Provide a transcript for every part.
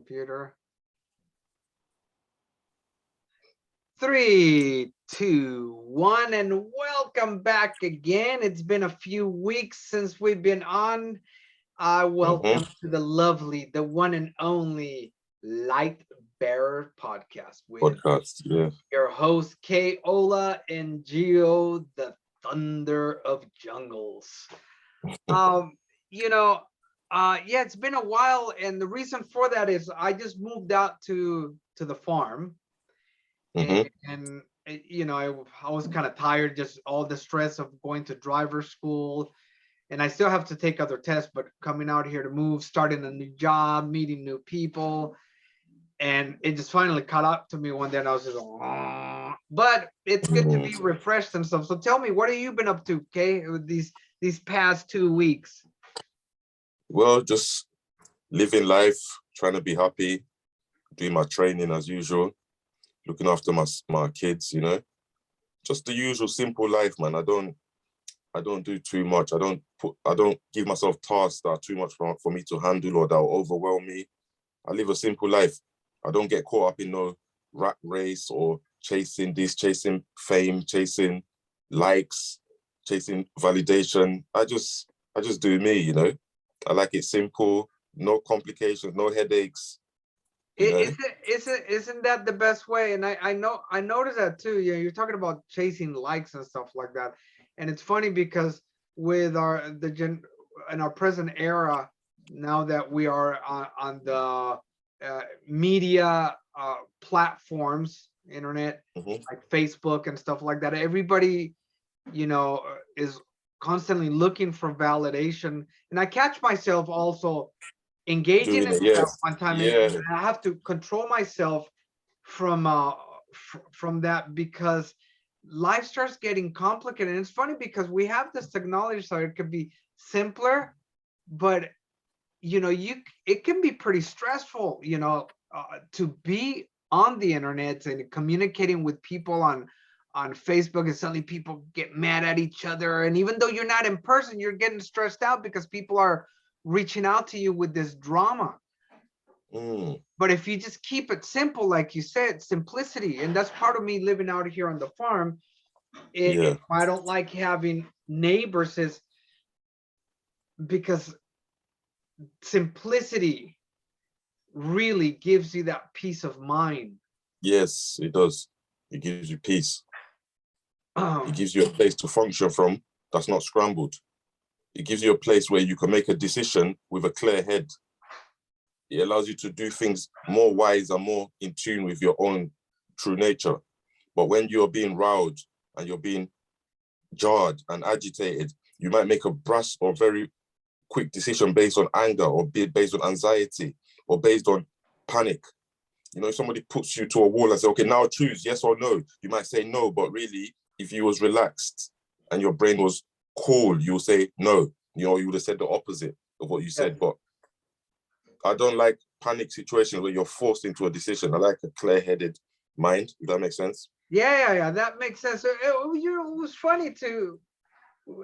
computer. 3, 2, 1, and welcome back again. It's been a few weeks since we've been on. Welcome to the lovely, the one and only Light Bearer podcast with your host K Ola and Geo, the Thunder of Jungles. You know, yeah, it's been a while, and the reason for that is I just moved out to the farm. And you know, I was kind of tired, just all the stress of going to driver school, and I still have to take other tests, but coming out here to move, starting a new job, meeting new people, and it just finally caught up to me one day, and I was just but it's good to be refreshed and stuff. So tell me, what have you been up to, okay, with these past 2 weeks? Well, just living life, trying to be happy, doing my training as usual, looking after my kids, you know, just the usual simple life, man. I don't do too much. I don't give myself tasks that are too much for me to handle or that will overwhelm me. I live a simple life. I don't get caught up in no rat race or chasing this, chasing fame, chasing likes, chasing validation. I just do me, you know. I like it simple, no complications, no headaches. Isn't that the best way? And I noticed that too. Yeah, you're talking about chasing likes and stuff like that. And it's funny because with in our present era, now that we are on the media platforms, internet, like Facebook and stuff like that, everybody, you know, is constantly looking for validation. And I catch myself also engaging in that one time, and I have to control myself from that, because life starts getting complicated. And it's funny because we have this technology, so it could be simpler, but you know, it can be pretty stressful, you know, to be on the internet and communicating with people on Facebook, and suddenly people get mad at each other, and even though you're not in person, you're getting stressed out because people are reaching out to you with this drama. But if you just keep it simple, like you said, simplicity, and that's part of me living out here on the farm. I don't like having neighbors, is because simplicity really gives you that peace of mind. Yes, it does. It gives you peace. It gives you a place to function from that's not scrambled. It gives you a place where you can make a decision with a clear head. It allows you to do things more wise and more in tune with your own true nature. But when you're being riled and you're being jarred and agitated, you might make a brash or very quick decision based on anger, or based on anxiety, or based on panic. You know, if somebody puts you to a wall and say, okay, now choose yes or no, you might say no, but really, if you was relaxed and your brain was cool, you'll say no. You know, you would have said the opposite of what you said. But I don't like panic situations where you're forced into a decision. I like a clear-headed mind, if that makes sense. Yeah, that makes sense. It was funny too,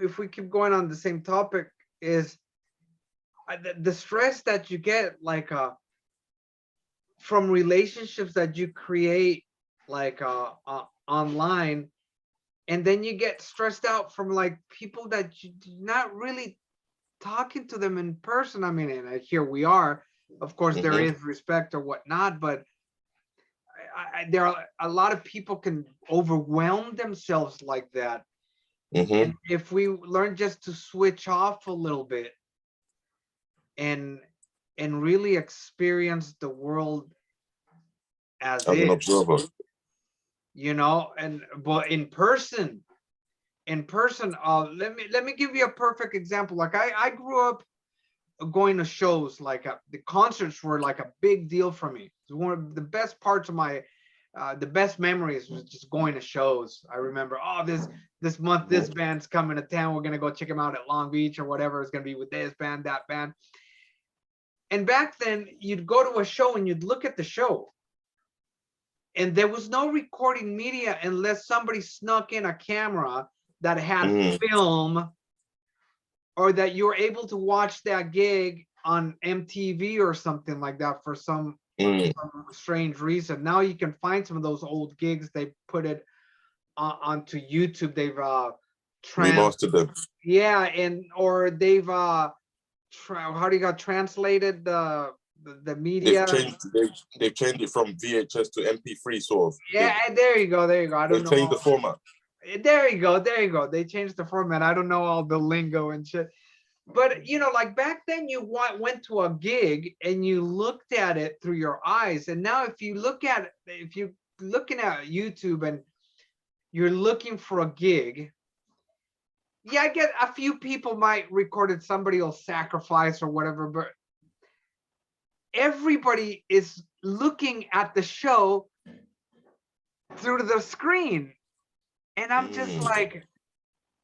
if we keep going on the same topic, is the stress that you get, like from relationships that you create, like online, and then you get stressed out from like people that you're not really talking to them in person. I mean, and here we are, of course, there is respect or whatnot, but there are a lot of people can overwhelm themselves like that. And if we learn just to switch off a little bit and really experience the world as an observer, you know, but in person, let me give you a perfect example. Like I grew up going to shows, like the concerts were like a big deal for me. It's one of the best parts of my the best memories was just going to shows. I remember, this month this band's coming to town, we're gonna go check them out at Long Beach or whatever. It's gonna be with this band, that band. And back then you'd go to a show and you'd look at the show, and there was no recording media unless somebody snuck in a camera that had film, or that you were able to watch that gig on MTV or something like that for some Mm. strange reason. Now you can find some of those old gigs. They put it onto YouTube. They've trans Remastered them. yeah, and or they've how do you got translated the They've media. changed. They've changed it from VHS to MP3, sort of. Yeah, there you go, there you go. I don't They've know changed the format. there you go, there you go. They changed the format. I don't know all the lingo and shit. But you know, like back then you went to a gig and you looked at it through your eyes. And now if you look at it, if you're looking at YouTube and you're looking for a gig, yeah, I get a few people might record it, somebody will sacrifice or whatever, but everybody is looking at the show through the screen. And I'm just like,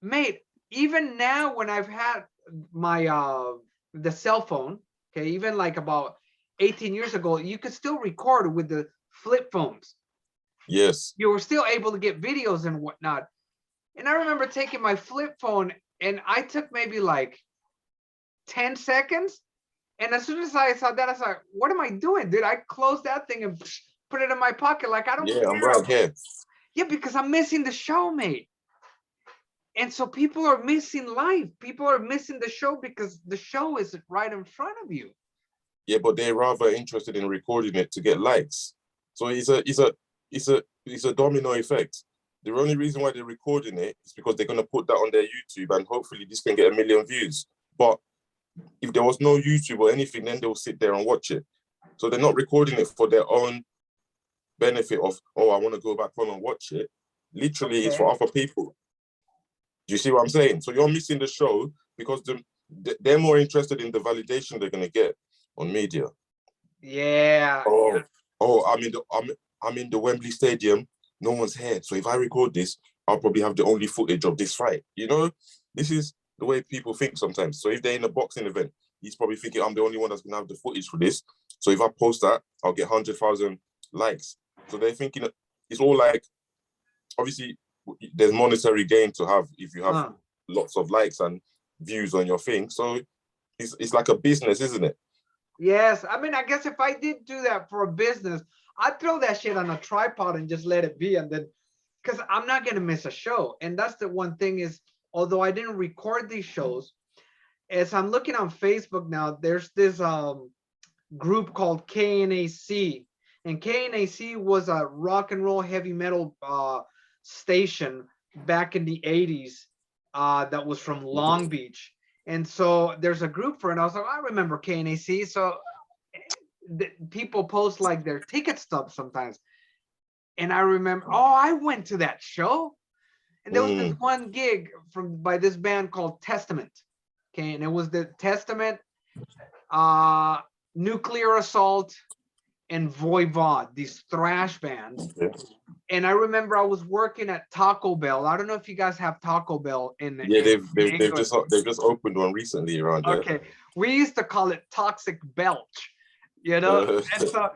mate, even now when I've had my the cell phone, okay, even like about 18 years ago, you could still record with the flip phones. Yes. You were still able to get videos and whatnot. And I remember taking my flip phone and I took maybe like 10 seconds. And as soon as I saw that, I was like, what am I doing, dude? I closed that thing and put it in my pocket. Like, I don't care. I'm right here. Yeah, because I'm missing the show, mate. And so people are missing life. People are missing the show because the show is right in front of you. Yeah, but they're rather interested in recording it to get likes. So it's a domino effect. The only reason why they're recording it is because they're gonna put that on their YouTube and hopefully this can get 1 million views. But if there was no YouTube or anything, then they'll sit there and watch it. So they're not recording it for their own benefit of, oh, I want to go back home and watch it. Literally, it's for other people. Do you see what I'm saying? So you're missing the show because they're more interested in the validation they're gonna get on media. Yeah. I'm in the Wembley Stadium. No one's here. So if I record this, I'll probably have the only footage of this fight. You know, this is the way people think sometimes. So if they're in a boxing event, he's probably thinking I'm the only one that's gonna have the footage for this. So if I post that, I'll get 100,000 likes. So they're thinking it's all like, obviously, there's monetary gain to have if you have lots of likes and views on your thing. So it's like a business, isn't it? Yes. I mean, I guess if I did do that for a business, I'd throw that shit on a tripod and just let it be. And then, because I'm not going to miss a show. And that's the one thing is, although I didn't record these shows, as I'm looking on Facebook now, there's this group called KNAC. And KNAC was a rock and roll heavy metal station back in the 80s that was from Long Beach. And so there's a group for it. And I was like, I remember KNAC. So people post like their ticket stubs sometimes. And I remember, oh, I went to that show. And there was this one gig by this band called Testament. Okay. And it was the Testament, Nuclear Assault, and Voivod, these thrash bands. And I remember I was working at Taco Bell. I don't know if you guys have Taco Bell in they've just opened one recently around there. Okay, we used to call it Toxic Belch, you know. And so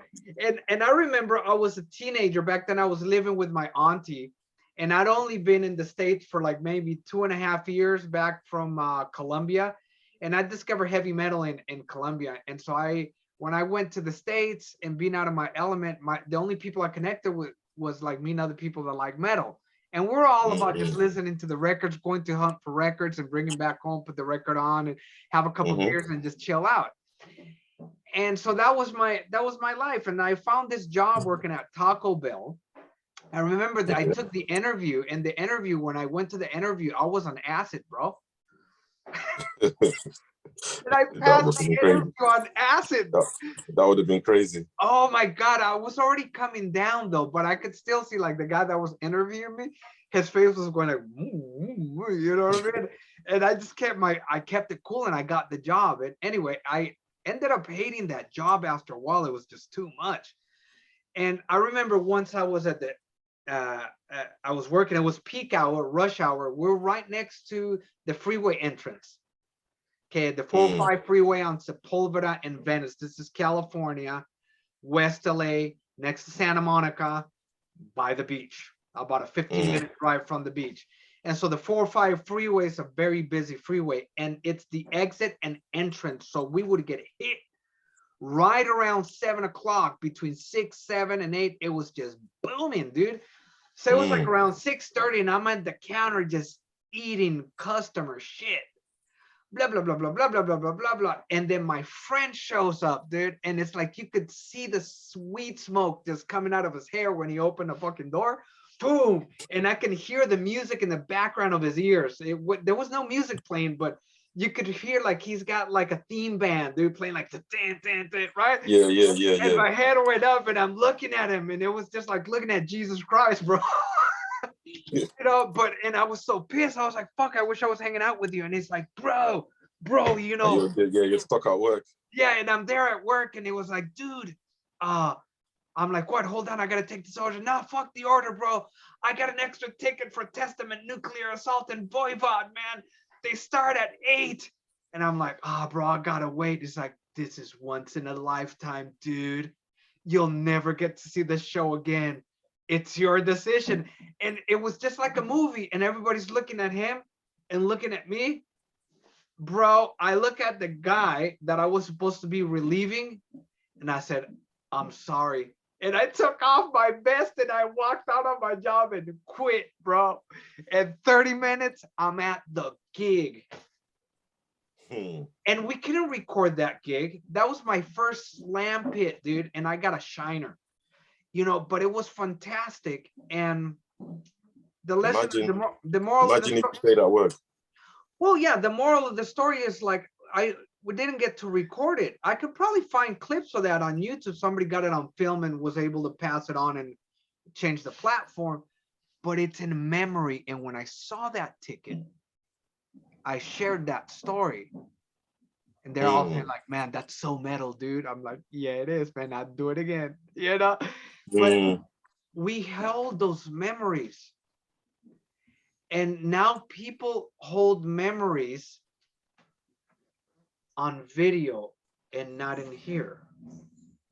and I remember I was a teenager back then. I was living with my auntie, and I'd only been in the States for like maybe 2.5 years back from Colombia, and I discovered heavy metal in Colombia. And so when I went to the States and being out of my element, the only people I connected with was like me and other people that like metal. And we're all about just listening to the records, going to hunt for records and bringing back home, put the record on and have a couple beers and just chill out. And so that was my life. And I found this job working at Taco Bell. I remember that I took the interview, and the interview, when I went to the interview, I was on acid, bro. And I passed the interview on acid. That would have been crazy. Oh my God, I was already coming down though, but I could still see like the guy that was interviewing me, his face was going like, you know what I mean? And I just kept it cool and I got the job. And anyway, I ended up hating that job after a while. It was just too much. And I remember once I was at the, I was working, it was peak hour, rush hour. We're right next to the freeway entrance. Okay, the 405 freeway on Sepulveda and Venice. This is California, West LA, next to Santa Monica, by the beach, about a 15-minute drive from the beach. And so the 405 freeway is a very busy freeway, and it's the exit and entrance. So we would get hit right around 7 o'clock, between 6, 7, and 8. It was just booming, dude. So it was like around 6:30, and I'm at the counter just eating customer shit. Blah, blah, blah, blah, blah, blah, blah, blah, blah, blah. And then my friend shows up, dude. And it's like you could see the sweet smoke just coming out of his hair when he opened the fucking door. Boom. And I can hear the music in the background of his ears. There was no music playing, but you could hear like he's got like a theme band, dude, playing like the dan, dan, dan, right? Yeah, yeah, yeah, And yeah. my head went up and I'm looking at him, and it was just like looking at Jesus Christ, bro. You know, and I was so pissed. I was like, fuck, I wish I was hanging out with you. And it's like, bro, you And know, you're stuck at work. yeah. And I'm there at work, and it was like, dude, I'm like, what? Hold on, I gotta take this order. Nah, fuck the order, bro. I got an extra ticket for Testament Nuclear Assault in Voivod, man. They start at 8. And I'm like, bro, I gotta wait. It's like, this is once in a lifetime, dude. You'll never get to see the show again. It's your decision. And it was just like a movie, and everybody's looking at him and looking at me. Bro, I look at the guy that I was supposed to be relieving, and I said, I'm sorry. And I took off my vest and I walked out on my job and quit, bro. In 30 minutes, I'm at the gig. And we couldn't record that gig. That was my first slam pit, dude. And I got a shiner, you know, but it was fantastic. And the lesson, the moral of the Imagine if you played at work. well, yeah, the moral of the story is like, we didn't get to record it. I could probably find clips of that on YouTube. Somebody got it on film and was able to pass it on and change the platform, but it's in memory. And when I saw that ticket, I shared that story, and they're all saying like, man, that's so metal, dude. I'm like, yeah, it is, man. I'd do it again, you know. But we held those memories, and now people hold memories on video and not in here.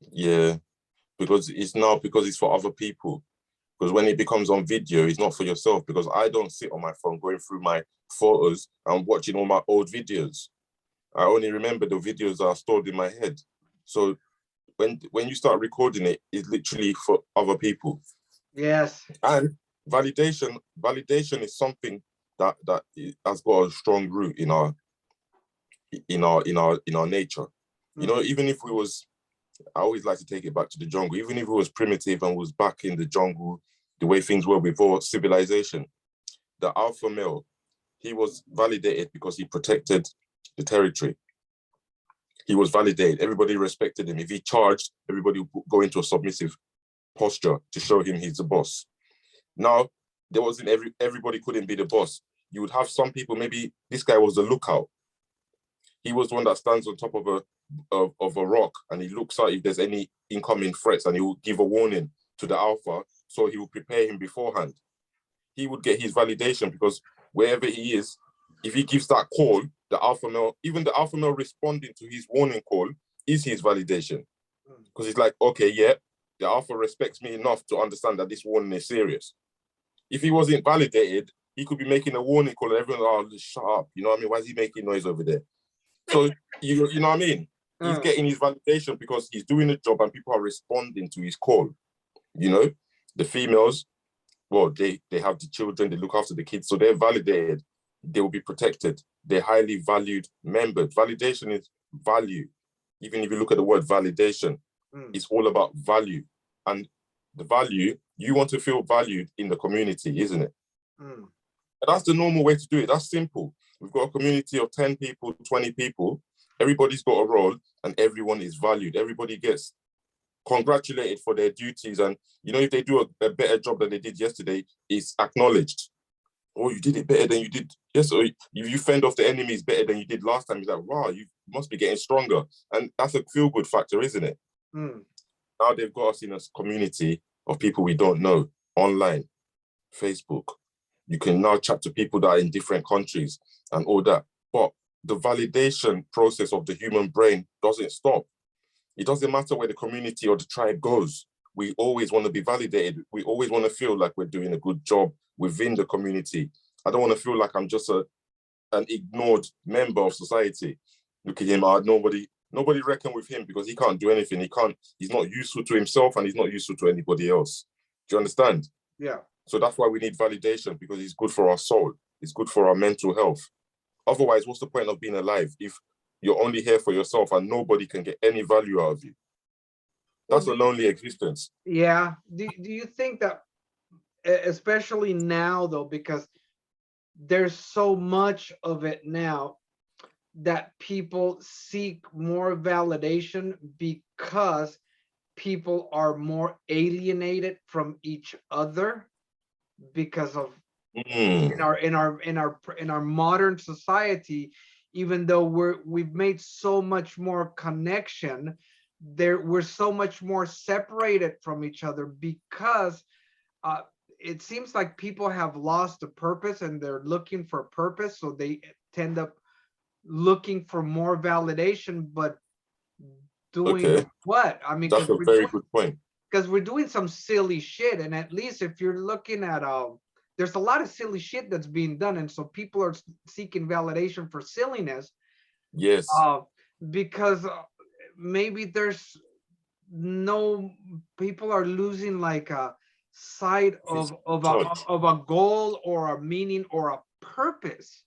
Yeah, because it's for other people. Because when it becomes on video, it's not for yourself. Because I don't sit on my phone going through my photos and watching all my old videos. I only remember the videos that are stored in my head. So when you start recording it, it's literally for other people. Yes. And validation is something that has got a strong root in our nature. You know, even if we was, I always like to take it back to the jungle. Even if it was primitive and was back in the jungle, the way things were before civilization, the alpha male, he was validated because he protected the territory. He was validated. Everybody respected him. If he charged, everybody would go into a submissive posture to show him he's the boss. Now, there wasn't everybody couldn't be the boss. You would have some people, maybe this guy was the lookout. He was the one that stands on top of a rock, and he looks out if there's any incoming threats, and he will give a warning to the alpha, so he will prepare him beforehand. He would get his validation because wherever he is, if he gives that call, the alpha male, even the alpha male responding to his warning call is his validation. Because it's like, okay, yeah, the alpha respects me enough to understand that this warning is serious. If he wasn't validated, he could be making a warning call and everyone, oh, shut up. You know what I mean? Why is he making noise over there? So, you know what I mean? He's getting his validation because he's doing a job and people are responding to his call. You know, the females, well, they have the children, they look after the kids, so they're validated. They will be protected. They're highly valued members. Validation is value. Even if you look at the word validation, it's all about value. And the value, you want to feel valued in the community, isn't it? And that's the normal way to do it. That's simple. We've got a community of 10 people, 20 people. Everybody's got a role and everyone is valued. Everybody gets congratulated for their duties. And, you know, if they do a better job than they did yesterday, it's acknowledged. Oh, you did it better than you did. Yes, or you fend off the enemies better than you did last time. It's like, wow, you must be getting stronger. And that's a feel-good factor, isn't it? Now they've got us in a community of people we don't know, online, Facebook. You can now chat to people that are in different countries and all that. But the validation process of the human brain doesn't stop. It doesn't matter where the community or the tribe goes. We always want to be validated. We always want to feel like we're doing a good job within the community. I don't want to feel like I'm just an ignored member of society. Look at him, nobody reckon with him because he can't do anything. He's not useful to himself and he's not useful to anybody else. Do you understand? Yeah. So that's why we need validation, because it's good for our soul. It's good for our mental health. Otherwise, what's the point of being alive if you're only here for yourself and nobody can get any value out of you? That's a lonely existence. Yeah. Do you think that, especially now though, because there's so much of it now, that people seek more validation because people are more alienated from each other because of in our modern society, even though we've made so much more connection, we're so much more separated from each other because it seems like people have lost a purpose and they're looking for purpose, so they tend up looking for more validation, but doing what? I mean, that's a very good point. Because we're doing some silly shit, and at least if you're looking at there's a lot of silly shit that's being done, and so people are seeking validation for silliness. Yes. Because maybe there's no, people are losing like a sight of a goal or a meaning or a purpose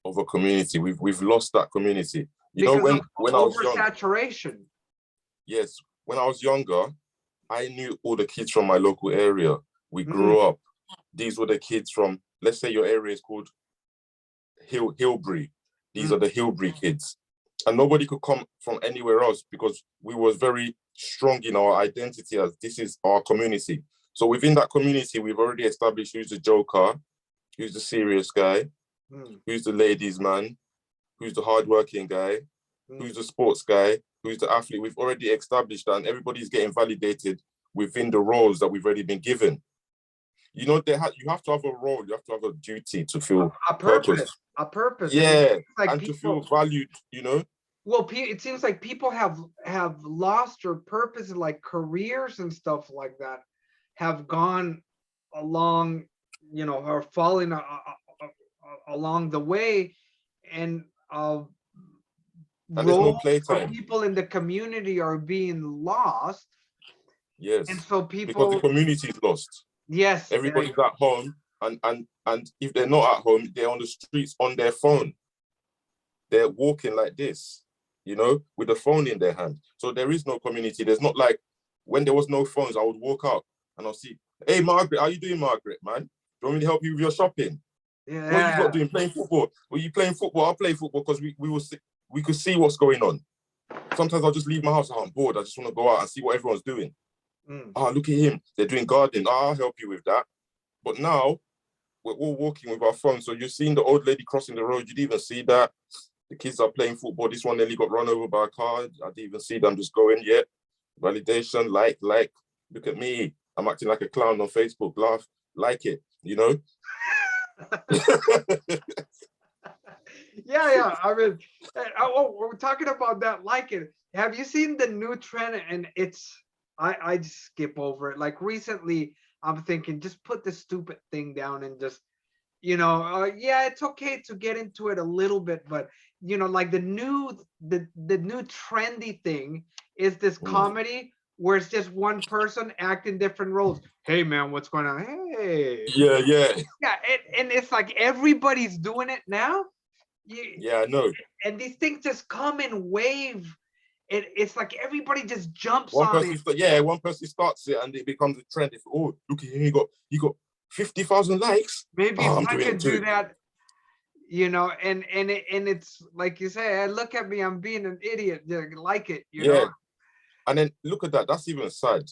of a community. We've lost that community. You because know, when I was young, oversaturation. Yes, when I was younger, I knew all the kids from my local area. We grew up. These were the kids from, let's say your area is called Hillbury. These are the Hillbury kids. And nobody could come from anywhere else because we was very strong in our identity as this is our community. So within that community, we've already established who's the joker, who's the serious guy, who's the ladies man, who's the hardworking guy, who's the sports guy, who's the athlete. We've already established that, and everybody's getting validated within the roles that we've already been given. You know, you have to have a role, you have to have a duty to feel a purpose. A purpose. Yeah, and to feel valued, you know? Well, it seems like people have lost their purpose, like careers and stuff like that have gone along, you know, or falling along the way, and roles for people in the community are being lost. Yes, and so because the community is lost. Yes, everybody's at home, and if they're not at home, they're on the streets on their phone. They're walking like this, you know, with the phone in their hand. So there is no community. There's not like when there was no phones, I would walk out and I'll see, hey, Margaret, how you doing, Margaret, man? Do you want me to help you with your shopping? Yeah. What are you lot doing? Playing football? Were you playing football? I'll play football because we could see what's going on. Sometimes I'll just leave my house. I'm bored. I just want to go out and see what everyone's doing. Look at him. They're doing gardening. I'll help you with that. But now we're all walking with our phones. So you're seeing the old lady crossing the road. You didn't even see that. The kids are playing football. This one nearly got run over by a car. I didn't even see them just going yet. Validation, like. Look at me. I'm acting like a clown on Facebook. Laugh, like it, you know? Yeah. I mean, we're talking about that, like it. Have you seen the new trend? And I just skip over it. Like recently, I'm thinking, just put this stupid thing down and just, you know, yeah, it's okay to get into it a little bit, but you know, like the new trendy thing is this comedy where it's just one person acting different roles. Hey man, what's going on? Hey. Yeah. And it's like everybody's doing it now. Yeah, I know. And these things just come in wave. It's like everybody just jumps one on it. One person starts it and it becomes a trend. If look at him, he got 50,000 likes. Maybe if I could do that, you know, and it's like you say, look at me, I'm being an idiot. Like it, you know. And then look at that. That's even sad.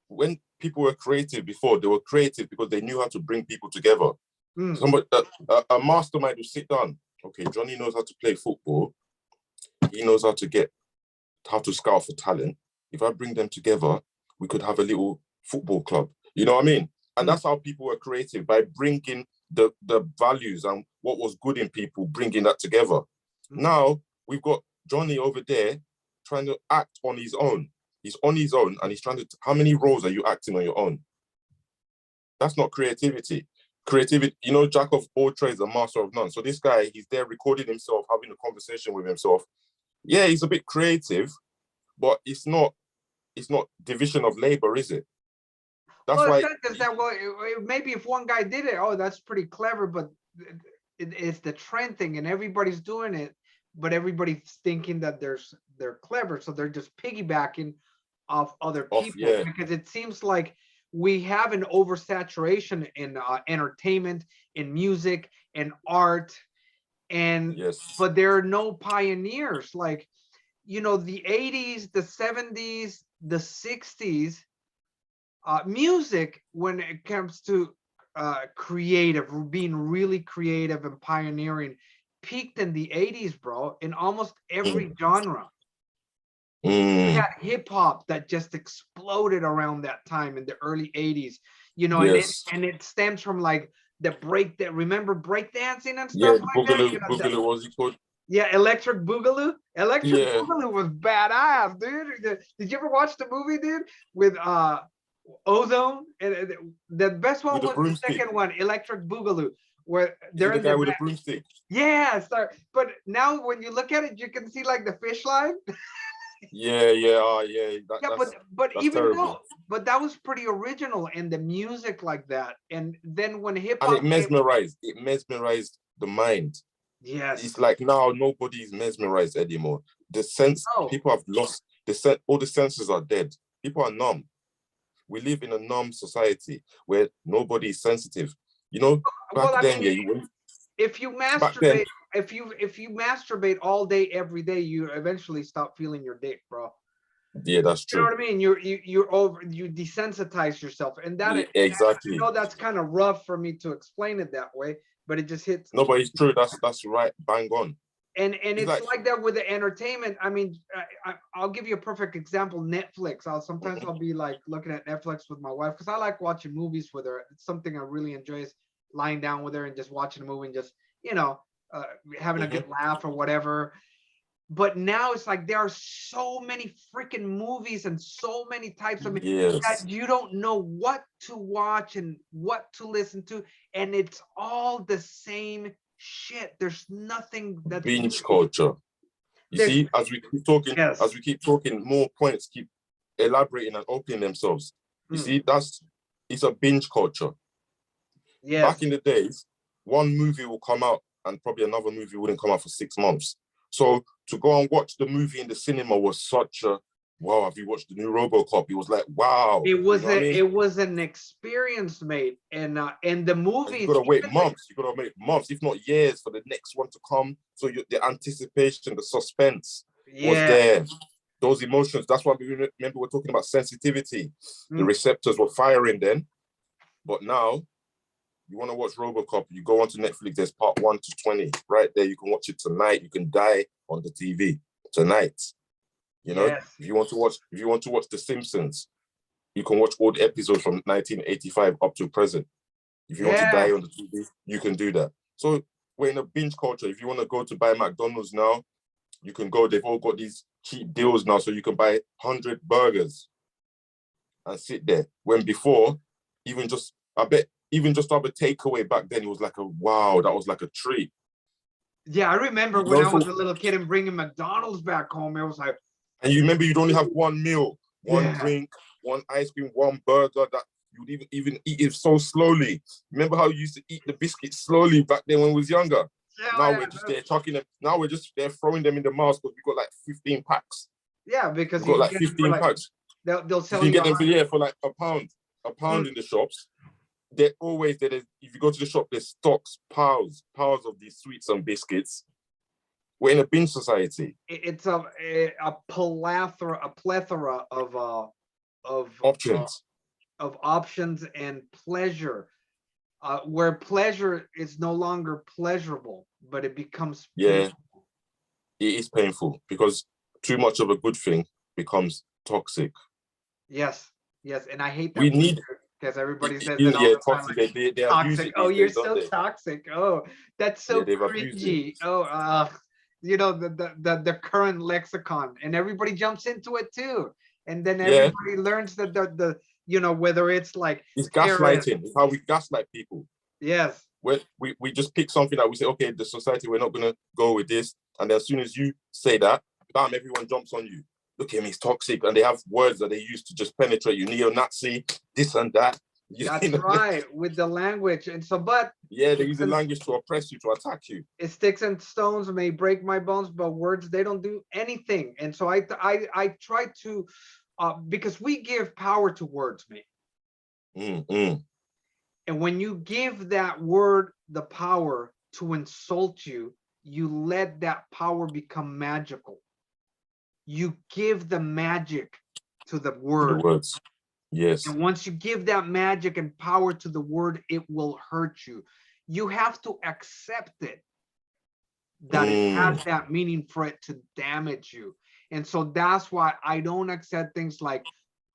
When people were creative before, they were creative because they knew how to bring people together. Somebody, a mastermind would sit down. Okay, Johnny knows how to play football. He knows how to scout for talent. If I bring them together, we could have a little football club. You know what I mean? And that's how people were creative, by bringing the values and what was good in people, bringing that together. Now we've got Johnny over there trying to act on his own. He's on his own and he's trying to, how many roles are you acting on your own? That's not creativity. creativity, you know, jack of all trades, a master of none. So this guy, he's there recording himself, having a conversation with himself. Yeah, he's a bit creative, but it's not division of labor, is it? That's Well, it's why. not just that. Well, maybe if one guy did it, oh, that's pretty clever. But it's the trend thing, and everybody's doing it. But everybody's thinking that they're clever, so they're just piggybacking off other Off, people, yeah. because it seems like we have an oversaturation in entertainment, in music, in art, and Yes. but there are no pioneers. Like, the 80s, the 70s, the 60s, music, when it comes to being really creative and pioneering, peaked in the 80s, bro, in almost every genre. You Mm, had hip hop that just exploded around that time in the early 80s, and it yes. and it stems from like remember break dancing and Yeah, stuff like that? Boogaloo, what was it called? Yeah, Electric Boogaloo. Electric Yeah, Boogaloo was badass, dude. Did you ever watch the movie, dude? With Ozone, and the best one with the was the broomstick. second one, Electric Boogaloo, where Is they're it the in guy the with the broomstick? yeah, sorry. But now when you look at it, you can see like the fish line. Yeah, yeah, yeah. Yeah, but That's even terrible. though, but that was pretty original, and the music like that. And then when hip And hop came, it mesmerized the mind. It's yes, like now nobody's mesmerized anymore. The sense no, people have lost all the senses are dead. People are numb. We live in a numb society where nobody is sensitive. You know, back well, I then, mean, yeah, if you back then, masturbate, if you masturbate all day every day, you eventually stop feeling your dick, bro. yeah, that's You know true. what I mean? You desensitize yourself, and that Yeah, I exactly. know that's kind of rough for me to explain it that way, but it just hits. No, but it's true. That's right. Bang on. And It's it's like, like that with the entertainment. I mean, I'll give you a perfect example. Netflix. mhm, I'll be like looking at Netflix with my wife, because I like watching movies with her. It's something I really enjoy, is lying down with her and just watching a movie and just you know uh, having a mhm. good laugh or whatever. But now it's like there are so many freaking movies and so many types of Yes. that you don't know what to watch and what to listen to, and it's all the same shit. There's nothing that's Binge culture. You there's see, yes. as we keep talking, more points keep elaborating and opening themselves. You Mm, see, it's a binge culture. Back yes. in the days, one movie will come out and probably another movie wouldn't come out for 6 months. So to go and watch the movie in the cinema was such a wow. Have you watched the new RoboCop? It was like wow. You know what I mean? It was an experience, mate, and the And you movies gotta wait even like months. You gotta wait months, if not years, for the next one to come. So the anticipation, the suspense was yeah. there. Those emotions. That's why we remember we're talking about sensitivity. The Mm, receptors were firing then, but now you want to watch RoboCop, you go onto Netflix. There's part 1 to 20 right there. You can watch it tonight. You can die on the TV tonight. You know, yes. if you want to watch The Simpsons, you can watch all the episodes from 1985 up to present. If you want to die Yes. on the TV, you can do that. So we're in a binge culture. If you want to go to buy McDonald's now, you can go. They've all got these cheap deals now, so you can buy 100 burgers and sit there. When before, even just to have a takeaway back then, it was like a wow, that was like a treat. Yeah, I remember You when know, I was so a little kid and bringing McDonald's back home. It was like, and you remember you'd only have one meal, one yeah, drink, one ice cream, one burger that you'd even eat it so slowly. Remember how you used to eat the biscuits slowly back then when we was younger? Now yeah, we're just there chucking them. Now we're just there throwing them in the mouth because we've got like 15 packs. yeah, because We've you got can like get them for 15 like packs. they'll You sell can you get a them for hundred. yeah for like a pound Mm, in the shops. They're always there. If you go to the shop, there's stocks, piles of these sweets and biscuits. We're in a binge society. it's a plethora of uh, Options. of options and pleasure, where pleasure is no longer pleasurable, but it becomes pain. Yeah, it is painful because too much of a good thing becomes toxic. Yes, yes, and I hate We that word need because everybody says it all yeah, the time, toxic. like They abuse toxic. it Oh, these you're days, don't so they? toxic. Oh, that's Yeah, so they've abused it. cringy. Oh, the current lexicon, and everybody jumps into it too, and then Yeah, everybody learns that the whether it's like it's terrorist. gaslighting. It's how we gaslight people. Yes. Where we just pick something that we say, okay, the society, we're not going to go with this. And as soon as you say that, bam, everyone jumps on you. Look at him, he's toxic. And they have words that they use to just penetrate you. Neo-Nazi, this and that. That's right, with the language. And so, but yeah, they use the language to oppress you, to attack you. It sticks and stones may break my bones, but words, they don't do anything. And so I try to, because we give power to words, mate. And when you give that word the power to insult you, you let that power become magical. You give the magic to the word. The words. Yes. And once you give that magic and power to the word, it will hurt you. You have to accept it, that it has that meaning for it to damage you. And so that's why I don't accept things like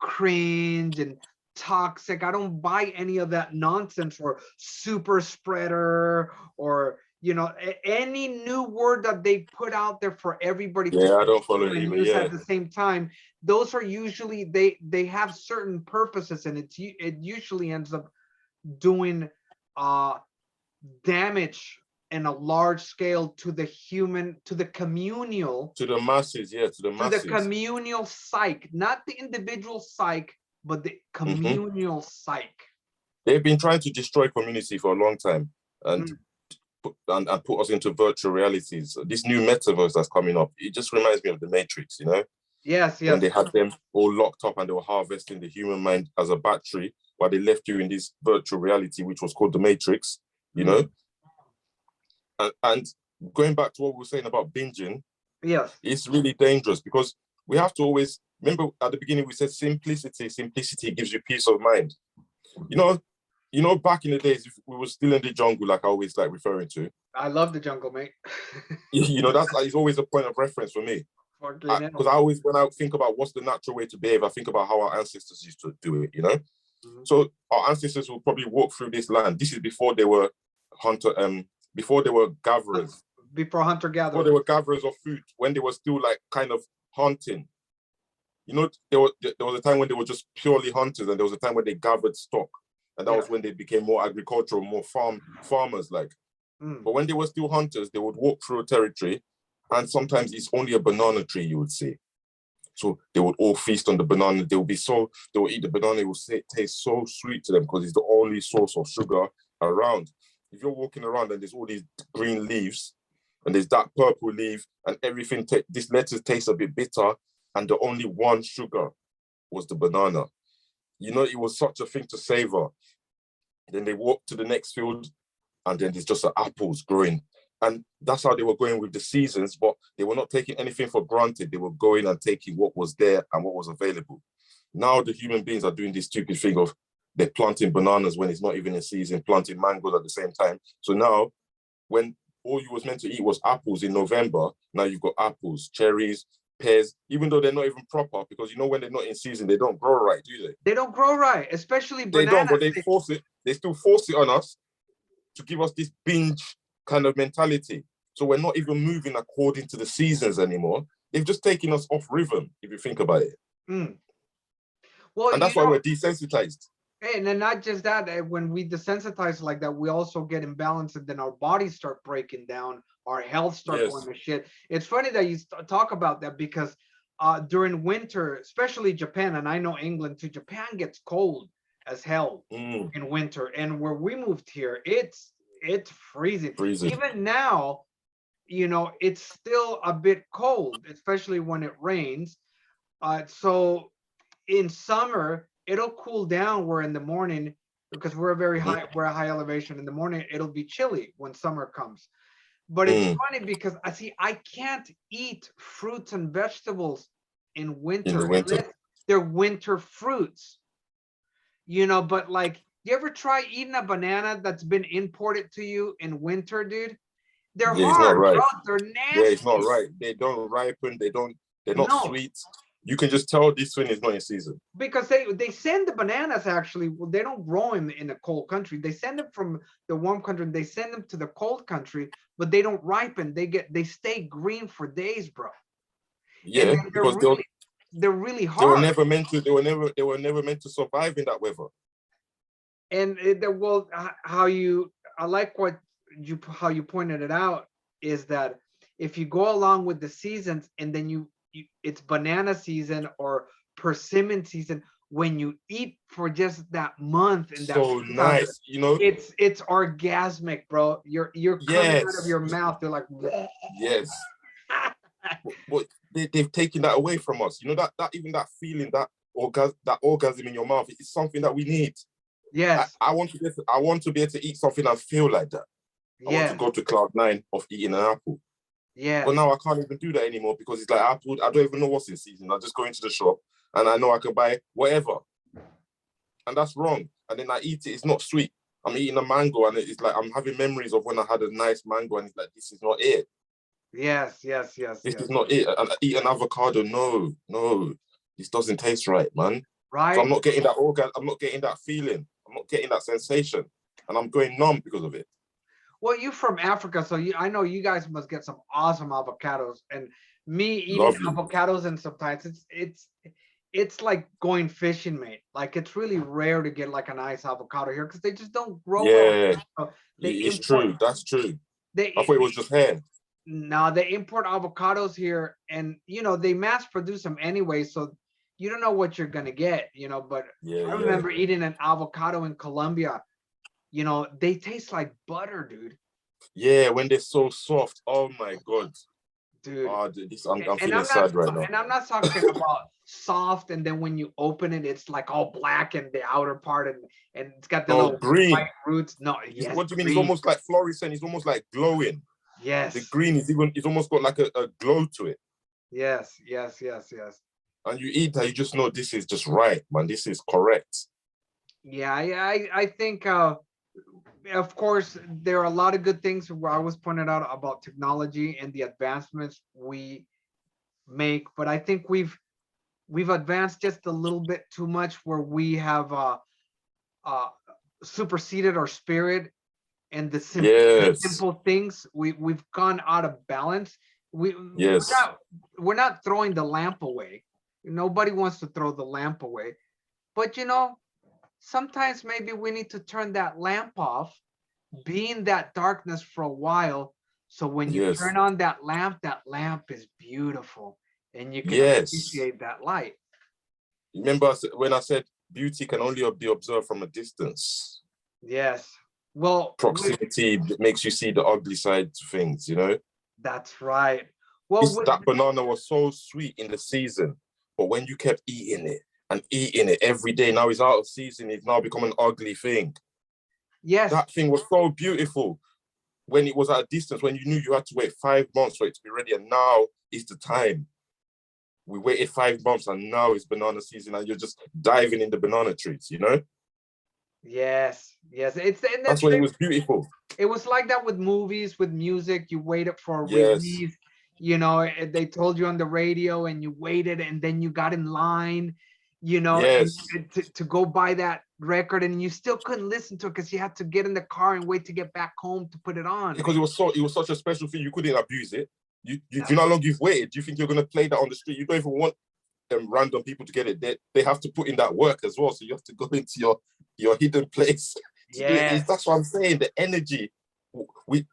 cringe and toxic. I don't buy any of that nonsense, or super spreader, or any new word that they put out there for everybody to I don't follow and use at the same time. Those are usually, they have certain purposes, and it usually ends up doing damage in a large scale to the human, to the communal, to the masses, to the communal psyche, not the individual psyche, but the communal psyche. They've been trying to destroy community for a long time, and put us into virtual realities. This new metaverse that's coming up, it just reminds me of the Matrix, Yes. When they had them all locked up and they were harvesting the human mind as a battery, while they left you in this virtual reality, which was called the Matrix, you know. And going back to what we were saying about binging, yes, it's really dangerous, because we have to always remember, at the beginning we said simplicity gives you peace of mind. Back in the days, if we were still in the jungle, like I always like referring to. I love the jungle, mate. That's like, it's always a point of reference for me. Because I always, when I think about what's the natural way to behave, I think about how our ancestors used to do it, So our ancestors will probably walk through this land. This is before they were before they were gatherers. Before hunter-gatherers. Before they were gatherers of food, when they were still like kind of hunting. There was a time when they were just purely hunters, and there was a time when they gathered stock. And that was when they became more agricultural, more farmers like. But when they were still hunters, they would walk through a territory, and sometimes it's only a banana tree, you would see. So they would all feast on the banana. They would eat the banana. It would taste so sweet to them, because it's the only source of sugar around. If you're walking around and there's all these green leaves, and there's that purple leaf, and everything, this lettuce tastes a bit bitter, and the only one sugar was the banana. It was such a thing to savor. Then they walk to the next field, and then there's just apples growing. And that's how they were going with the seasons, but they were not taking anything for granted. They were going and taking what was there and what was available. Now the human beings are doing this stupid thing of they're planting bananas when it's not even in season, planting mangoes at the same time. So now, when all you was meant to eat was apples in November, now you've got apples, cherries, pears, even though they're not even proper, because when they're not in season, they don't grow right, do they? They don't grow right, especially bananas. They don't, but they force it. They still force it on us to give us this binge kind of mentality. So we're not even moving according to the seasons anymore. They've just taken us off rhythm, if you think about it. Well, and that's why we're desensitized. And then not just that, when we desensitize like that, we also get imbalanced, and then our bodies start breaking down, our health starts going to shit. It's funny that you talk about that, because during winter, especially Japan, and I know England too, Japan gets cold as hell in winter. And where we moved here, it's freezing. Even now, it's still a bit cold, especially when it rains. So in summer, it'll cool down, where in the morning, because we're a high elevation, in the morning it'll be chilly when summer comes. But it's funny, because I can't eat fruits and vegetables in winter unless they're winter fruits. But like, you ever try eating a banana that's been imported to you in winter, dude? They're hard, not right. bro. They're nasty. Yeah, it's not right. They don't ripen. They're not sweet. You can just tell this one is not in season. Because they send the bananas, actually, well, they don't grow them in a cold country. They send them from the warm country. They send them to the cold country, but they don't ripen. They stay green for days, bro. Yeah, because they're really hard. They were never meant to survive in that weather. And how I like what how you pointed it out is that if you go along with the seasons and then it's banana season or persimmon season, when you eat for just that month and that So few times, nice, you know. it's orgasmic, bro. You're coming out of Yes, your mouth. You're like, yes. But they've taken that away from us. You know that even that feeling, that orgasm in your mouth is something that we need. yes, I want to I want to be able to eat something and feel like that. I want to yes, go to cloud 9 of eating an apple. But yes, now I can't even do that anymore because it's like apple. I don't even know what's in season. I just go into the shop and I know I can buy whatever, and that's wrong. And then I eat it. It's not sweet. I'm eating a mango and it's like I'm having memories of when I had a nice mango and it's like this is not it. yes, yes, yes, This yes. is not it. And I eat an avocado. No, no, this doesn't taste right, man. So I'm Right? not getting that organ. I'm not getting that feeling. I'm not getting that sensation, and I'm going numb because of it. Well, you from Africa, so I know you guys must get some awesome avocados. And me eating Lovely. avocados and sometimes it's like going fishing, mate. Like it's really rare to get like a nice avocado here because they just don't grow around Yeah, here. So they it's import true. That's true. I thought they it was just hair. no, they import avocados here, and they mass produce them anyway, so you don't know what you're gonna get, but Yeah, I yeah, remember eating an avocado in Colombia. They taste like butter, dude. yeah. When they're so soft. Oh my god. Dude. Oh, this I'm And feeling sad right now. I'm not talking about soft and then when you open it, it's like all black and the outer part and it's got the No, little white green. roots. No, yes, What do you mean? It's green. almost like fluorescent. It's almost like glowing. The Yes, green is even. It's almost got like a glow to it. yes, yes, yes, yes. And you eat that, you just know this is just right, man. This is correct. Yeah, I think of course there are a lot of good things where I was pointed out about technology and the advancements we make, but I think we've advanced just a little bit too much where we have uh superseded our spirit and the Yes, simple things. We've gone out of balance. yes, We're not throwing the lamp away. Nobody wants to throw the lamp away, but sometimes maybe we need to turn that lamp off, be in that darkness for a while, so when you yes, turn on that lamp is beautiful and you can yes. appreciate that light. Remember when I said beauty can only be observed from a distance? Yes, well, Proximity makes you see the ugly side to things, you know? that's right. Well, That banana was so sweet in the season, but when you kept eating it every day, now it's out of season, it's now become an ugly thing. yes, That thing was so beautiful when it was at a distance, when you knew you had to wait 5 months for it to be ready, and now is the time. We waited 5 months and now it's banana season and you're just diving in the banana trees, you know? yes, yes. It's and That's that's when it was beautiful. it was like that with movies, with music. You waited for a Yes, release. They told you on the radio, and you waited, and then you got in line. And yes. to go buy that record, and you still couldn't listen to it because you had to get in the car and wait to get back home to put it on, Because man. it was such a special thing, you couldn't abuse it. Do No. you know how long you've waited? Do you think you're gonna play that on the street? You don't even want random people to get it. They have to put in that work as well. So you have to go into your hidden place to do it. Yes, That's what I'm saying. The energy,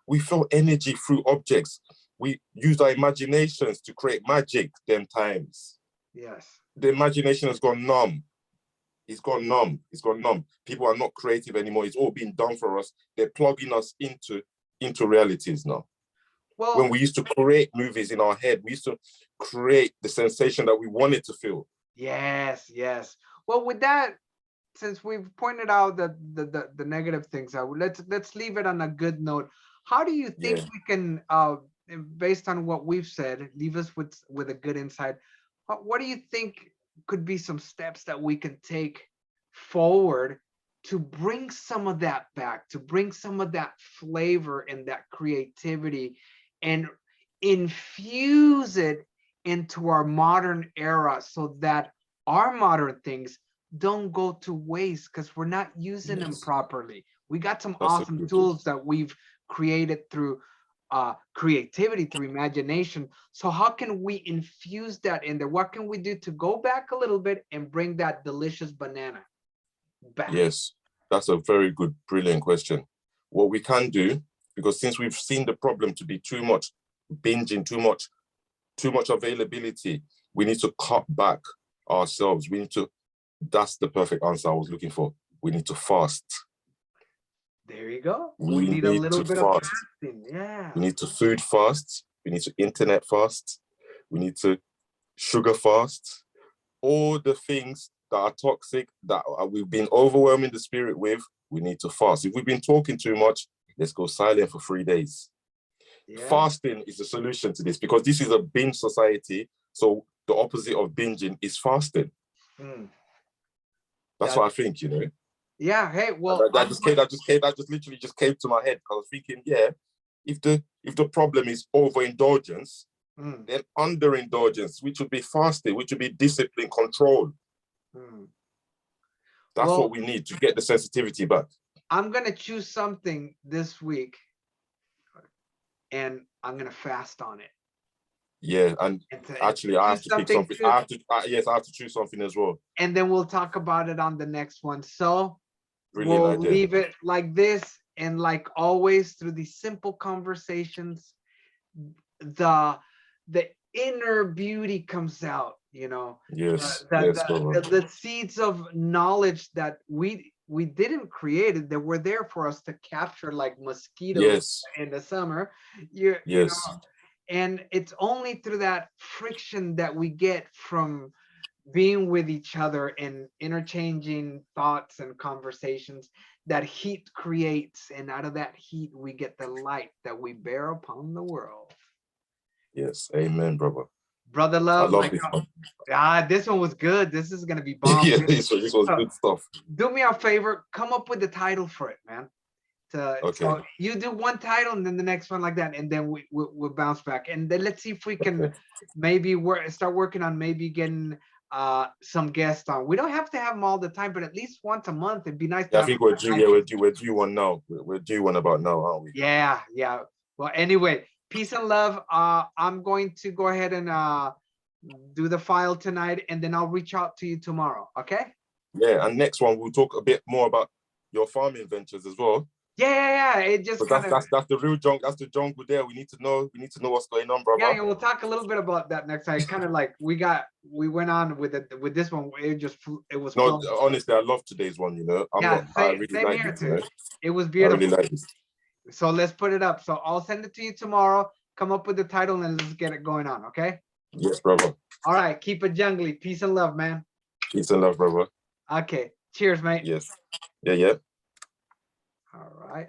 we feel energy through objects. We use our imaginations to create magic. Them times, yes, the imagination has gone numb. It's gone numb. It's gone numb. People are not creative anymore. It's all being done for us. They're plugging us into realities now. When well, we used to create movies in our head, we used to create the sensation that we wanted to feel. yes, yes. Well, with that, since we've pointed out the negative things, let's leave it on a good note. How do you think Yeah. we can, based on what we've said, leave us with a good insight? What do you think could be some steps that we can take forward to bring some of that back, to bring some of that flavor and that creativity, and infuse it into our modern era so that our modern things don't go to waste because we're not using them Yes. properly. We got some That's a awesome good one. tools that we've created through creativity, through imagination. So how can we infuse that in there? What can we do to go back a little bit and bring that delicious banana back? Yes. That's a very good, brilliant question. what we can do, because since we've seen the problem to be too much binging, too much availability, we need to cut back ourselves. That's the perfect answer I was looking for. We need to fast. There you go. We need a little bit fast. of fasting. Yeah. We need to food fast. We need to internet fast. We need to sugar fast. All the things that are toxic, that we've been overwhelming the spirit with, we need to fast. If we've been talking too much, let's go silent for 3 days. Yeah. Fasting is the solution to this, because this is a binge society. So the opposite of binging is fasting. That's what I think, you know. Yeah. Hey, well, that just literally came to my head, because I was thinking, yeah, if the problem is overindulgence, then underindulgence, which would be fasting, which would be discipline, control. That's what we need to get the sensitivity back. I'm gonna choose something this week, and I'm gonna fast on it. Yeah, and actually, I have to pick something. I have to choose something as well. And then we'll talk about it on the next one. So we'll leave it like this, and like always, through these simple conversations, the inner beauty comes out. You know, the seeds of knowledge that we didn't create it, that were there for us to capture, like mosquitoes in the summer. You know, and it's only through that friction that we get from being with each other and interchanging thoughts and conversations that heat creates, and out of that heat we get the light that we bear upon the world. Yes, amen, brother. Brother Love, I love this one. This one was good. This is gonna be bomb. Yeah, this was good stuff. Do me a favor, come up with the title for it, man. So you do one title and then the next one like that, and then we'll bounce back, and then let's see if we can maybe start working on maybe getting some guests on. We don't have to have them all the time, but at least once a month it'd be nice. I think we're due one now. We're due one about now, aren't we? Yeah. Well, anyway, peace and love. I'm going to go ahead and do the file tonight, and then I'll reach out to you tomorrow. Okay? Yeah, and next one we'll talk a bit more about your farming ventures as well. Yeah. It just that's the real jungle. That's the jungle there. We need to know what's going on, brother. Yeah, we'll talk a little bit about that next time. Kind of like we went on with this one. It was. No, honestly, I love today's one. You know, I really like it. You know? It was beautiful. I really like it. So let's put it up. So I'll send it to you tomorrow. Come up with the title and let's get it going on. Okay? Yes, brother. All right. Keep it jungly. Peace and love, man. Peace and love, brother. Okay. Cheers, mate. Yes. Yeah. All right.